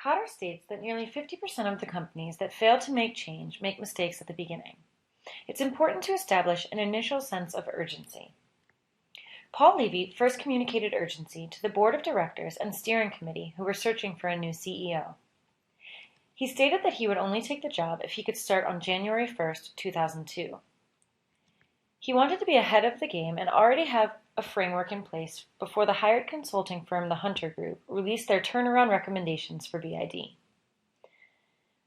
Cotter states that nearly 50% of the companies that fail to make change make mistakes at the beginning. It's important to establish an initial sense of urgency. Paul Levy first communicated urgency to the board of directors and steering committee who were searching for a new CEO. He stated that he would only take the job if he could start on January 1st, 2002. He wanted to be ahead of the game and already have a framework in place before the hired consulting firm The Hunter Group released their turnaround recommendations for BID.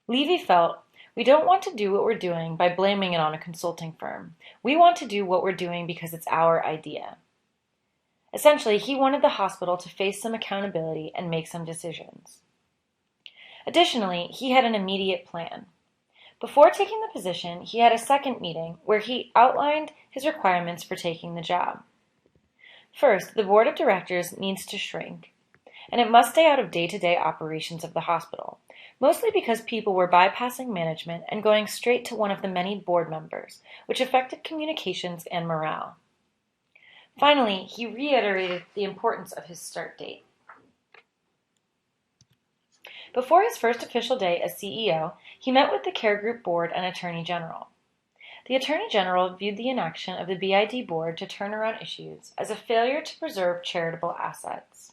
Levy felt, "We don't want to do what we're doing by blaming it on a consulting firm. We want to do what we're doing because it's our idea." Essentially, he wanted the hospital to face some accountability and make some decisions. Additionally, he had an immediate plan. Before taking the position, he had a second meeting where he outlined his requirements for taking the job. First, the board of directors needs to shrink, and it must stay out of day-to-day operations of the hospital, mostly because people were bypassing management and going straight to one of the many board members, which affected communications and morale. Finally, he reiterated the importance of his start date. Before his first official day as CEO, he met with the Care Group Board and Attorney General. The Attorney General viewed the inaction of the BID Board to turn around issues as a failure to preserve charitable assets.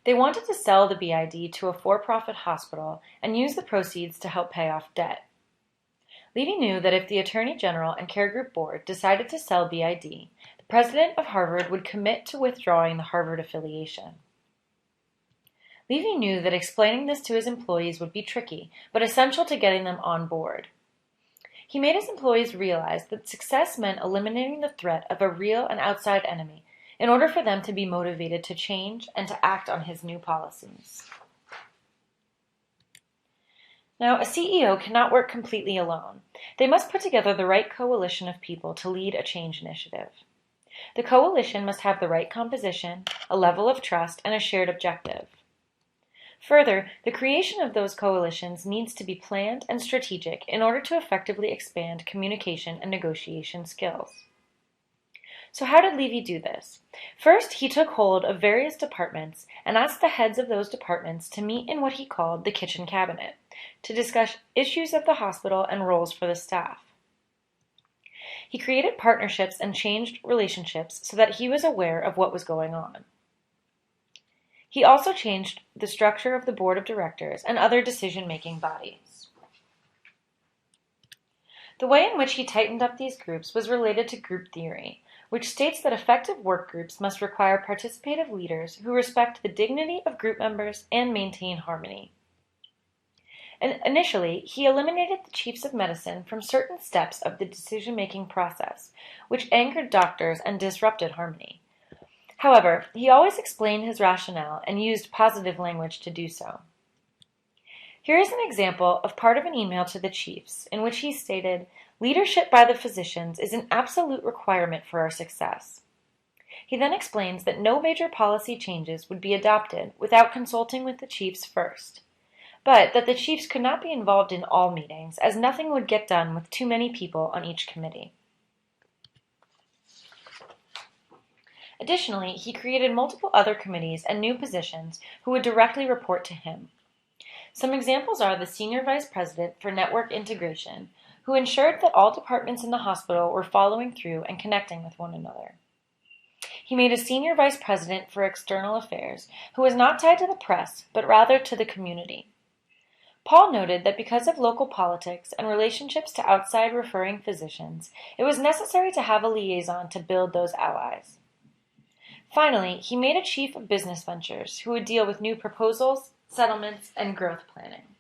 They wanted to sell the BID to a for-profit hospital and use the proceeds to help pay off debt. Levy knew that if the Attorney General and Care Group Board decided to sell BID, the president of Harvard would commit to withdrawing the Harvard affiliation. Levy knew that explaining this to his employees would be tricky, but essential to getting them on board. He made his employees realize that success meant eliminating the threat of a real and outside enemy in order for them to be motivated to change and to act on his new policies. Now, a CEO cannot work completely alone. They must put together the right coalition of people to lead a change initiative. The coalition must have the right composition, a level of trust, and a shared objective. Further, the creation of those coalitions needs to be planned and strategic in order to effectively expand communication and negotiation skills. So how did Levy do this? First, he took hold of various departments and asked the heads of those departments to meet in what he called the kitchen cabinet to discuss issues of the hospital and roles for the staff. He created partnerships and changed relationships so that he was aware of what was going on. He also changed the structure of the board of directors and other decision-making bodies. The way in which he tightened up these groups was related to group theory, which states that effective work groups must require participative leaders who respect the dignity of group members and maintain harmony. And initially, he eliminated the chiefs of medicine from certain steps of the decision-making process, which angered doctors and disrupted harmony. However, he always explained his rationale and used positive language to do so. Here is an example of part of an email to the chiefs in which he stated, "Leadership by the physicians is an absolute requirement for our success." He then explains that no major policy changes would be adopted without consulting with the chiefs first, but that the chiefs could not be involved in all meetings as nothing would get done with too many people on each committee. Additionally, he created multiple other committees and new positions who would directly report to him. Some examples are the Senior Vice President for Network Integration, who ensured that all departments in the hospital were following through and connecting with one another. He made a Senior Vice President for External Affairs, who was not tied to the press, but rather to the community. Paul noted that because of local politics and relationships to outside referring physicians, it was necessary to have a liaison to build those allies. Finally, he made a chief of business ventures who would deal with new proposals, settlements, and growth planning.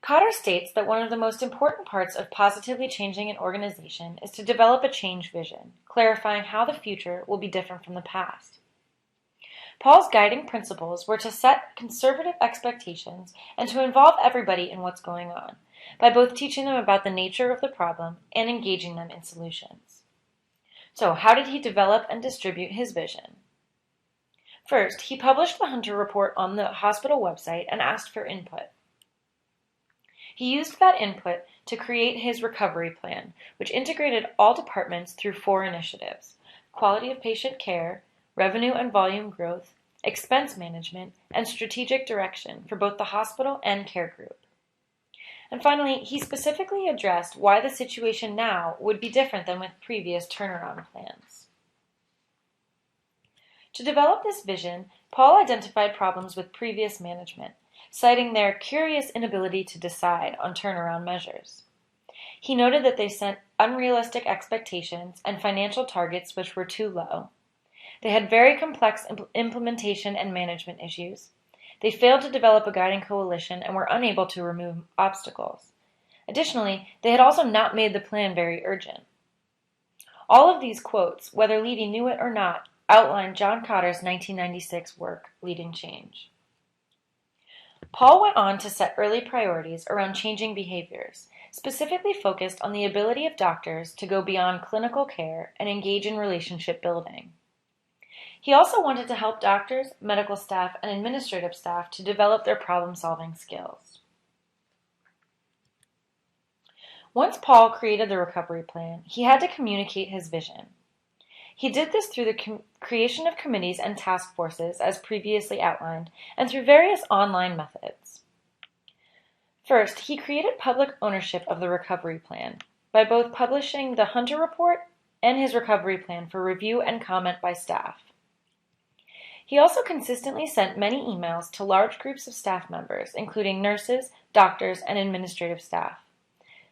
Cotter states that one of the most important parts of positively changing an organization is to develop a change vision, clarifying how the future will be different from the past. Paul's guiding principles were to set conservative expectations and to involve everybody in what's going on, by both teaching them about the nature of the problem and engaging them in solutions. So, how did he develop and distribute his vision? First, he published the Hunter Report on the hospital website and asked for input. He used that input to create his recovery plan, which integrated all departments through 4 initiatives: quality of patient care, revenue and volume growth, expense management, and strategic direction for both the hospital and care group. And finally, he specifically addressed why the situation now would be different than with previous turnaround plans. To develop this vision, Paul identified problems with previous management, citing their curious inability to decide on turnaround measures. He noted that they set unrealistic expectations and financial targets which were too low. They had very complex implementation and management issues. They failed to develop a guiding coalition and were unable to remove obstacles. Additionally, they had also not made the plan very urgent. All of these quotes, whether Levy knew it or not, outlined John Cotter's 1996 work, Leading Change. Paul went on to set early priorities around changing behaviors, specifically focused on the ability of doctors to go beyond clinical care and engage in relationship building. He also wanted to help doctors, medical staff, and administrative staff to develop their problem-solving skills. Once Paul created the recovery plan, he had to communicate his vision. He did this through the creation of committees and task forces, as previously outlined, and through various online methods. First, he created public ownership of the recovery plan by both publishing the Hunter Report and his recovery plan for review and comment by staff. He also consistently sent many emails to large groups of staff members, including nurses, doctors, and administrative staff.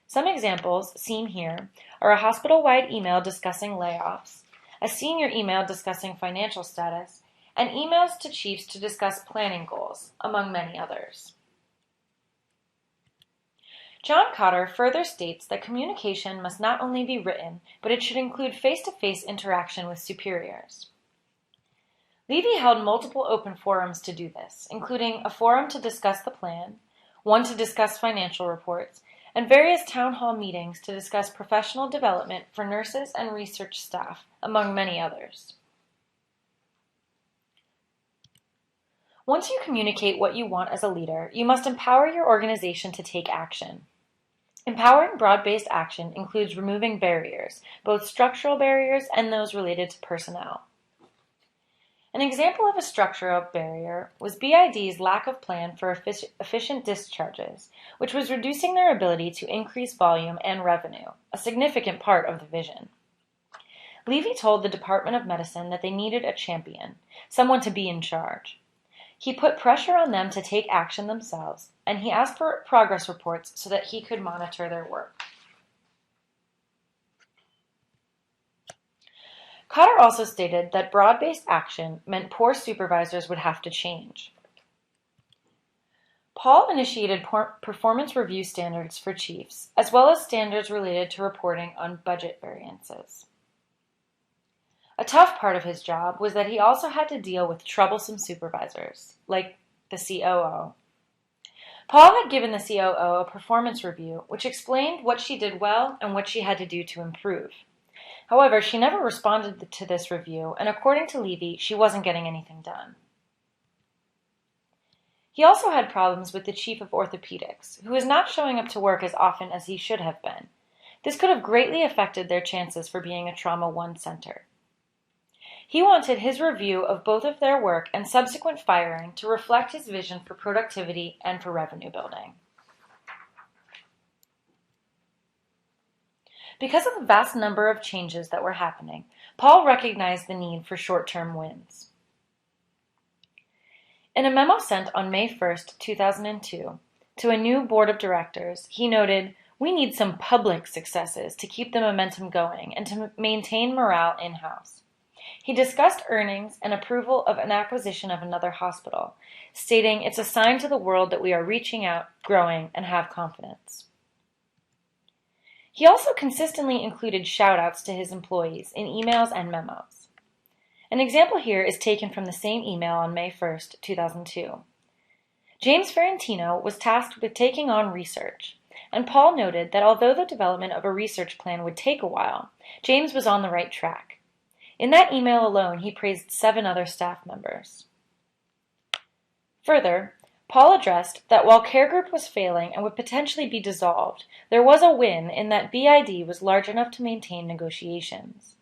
Some examples, seen here, are a hospital-wide email discussing layoffs, a senior email discussing financial status, and emails to chiefs to discuss planning goals, among many others. John Cotter further states that communication must not only be written, but it should include face-to-face interaction with superiors. Levy held multiple open forums to do this, including a forum to discuss the plan, one to discuss financial reports, and various town hall meetings to discuss professional development for nurses and research staff, among many others. Once you communicate what you want as a leader, you must empower your organization to take action. Empowering broad-based action includes removing barriers, both structural barriers and those related to personnel. An example of a structural barrier was BID's lack of plan for efficient discharges, which was reducing their ability to increase volume and revenue, a significant part of the vision. Levy told the Department of Medicine that they needed a champion, someone to be in charge. He put pressure on them to take action themselves, and he asked for progress reports so that he could monitor their work. Cotter also stated that broad-based action meant poor supervisors would have to change. Paul initiated performance review standards for chiefs, as well as standards related to reporting on budget variances. A tough part of his job was that he also had to deal with troublesome supervisors, like the COO. Paul had given the COO a performance review, which explained what she did well and what she had to do to improve. However, she never responded to this review, and according to Levy, she wasn't getting anything done. He also had problems with the chief of orthopedics, who was not showing up to work as often as he should have been. This could have greatly affected their chances for being a Trauma 1 center. He wanted his review of both of their work and subsequent firing to reflect his vision for productivity and for revenue building. Because of the vast number of changes that were happening, Paul recognized the need for short-term wins. In a memo sent on May 1, 2002, to a new board of directors, he noted, "We need some public successes to keep the momentum going and to maintain morale in-house." He discussed earnings and approval of an acquisition of another hospital, stating, "It's a sign to the world that we are reaching out, growing, and have confidence." He also consistently included shout-outs to his employees in emails and memos. An example here is taken from the same email on May 1, 2002. James Ferrantino was tasked with taking on research, and Paul noted that although the development of a research plan would take a while, James was on the right track. In that email alone, he praised 7 other staff members. Further, Paul addressed that while Care Group was failing and would potentially be dissolved, there was a win in that BID was large enough to maintain negotiations.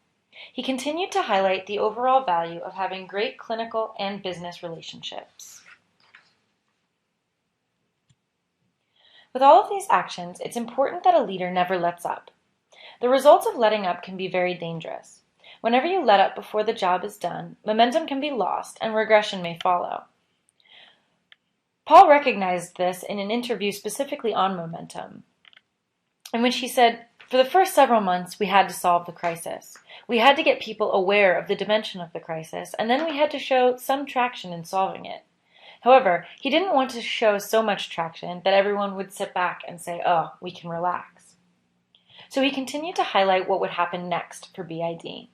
He continued to highlight the overall value of having great clinical and business relationships. With all of these actions, it's important that a leader never lets up. The results of letting up can be very dangerous. Whenever you let up before the job is done, momentum can be lost and regression may follow. Paul recognized this in an interview specifically on momentum, in which he said, "For the first several months, we had to solve the crisis. We had to get people aware of the dimension of the crisis, and then we had to show some traction in solving it. However, he didn't want to show so much traction that everyone would sit back and say, 'Oh, we can relax.' So he continued to highlight what would happen next for BID.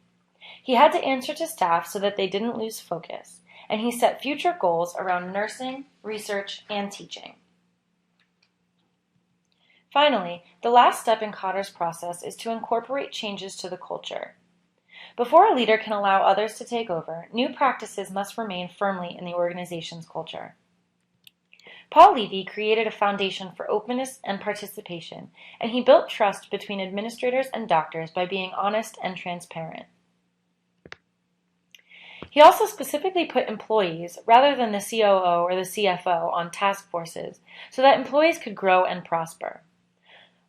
He had to answer to staff so that they didn't lose focus, and he set future goals around nursing, research, and teaching. Finally, the last step in Kotter's process is to incorporate changes to the culture. Before a leader can allow others to take over, new practices must remain firmly in the organization's culture. Paul Levy created a foundation for openness and participation, and he built trust between administrators and doctors by being honest and transparent. He also specifically put employees, rather than the COO or the CFO, on task forces so that employees could grow and prosper.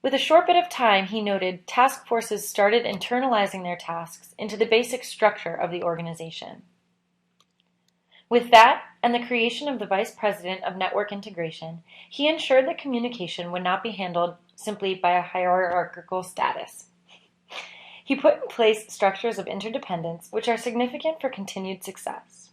With a short bit of time, he noted, task forces started internalizing their tasks into the basic structure of the organization. With that, and the creation of the Vice President of Network Integration, he ensured that communication would not be handled simply by a hierarchical status. He put in place structures of interdependence, which are significant for continued success.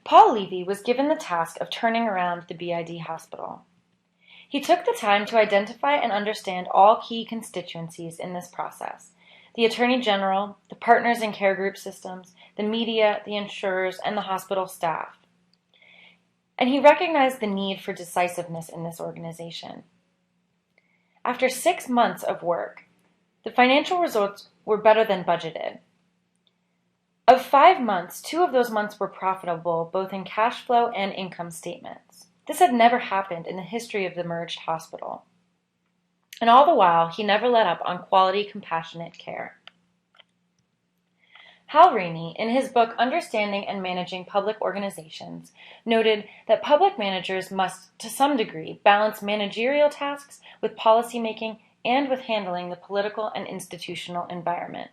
Paul Levy was given the task of turning around the BID hospital. He took the time to identify and understand all key constituencies in this process: the Attorney General, the partners in care group systems, the media, the insurers, and the hospital staff. And he recognized the need for decisiveness in this organization. After 6 months of work, the financial results were better than budgeted. Of 5 months, 2 of those months were profitable, both in cash flow and income statements. This had never happened in the history of the merged hospital. And all the while, he never let up on quality, compassionate care. Hal Rainey, in his book Understanding and Managing Public Organizations, noted that public managers must, to some degree, balance managerial tasks with policymaking and with handling the political and institutional environment.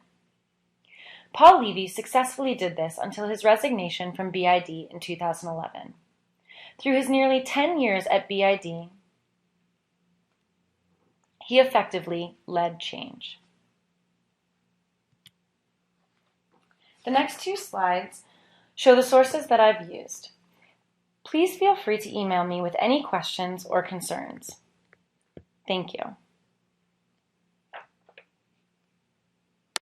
Paul Levy successfully did this until his resignation from BID in 2011. Through his nearly 10 years at BID, he effectively led change. The next 2 slides show the sources that I've used. Please feel free to email me with any questions or concerns. Thank you.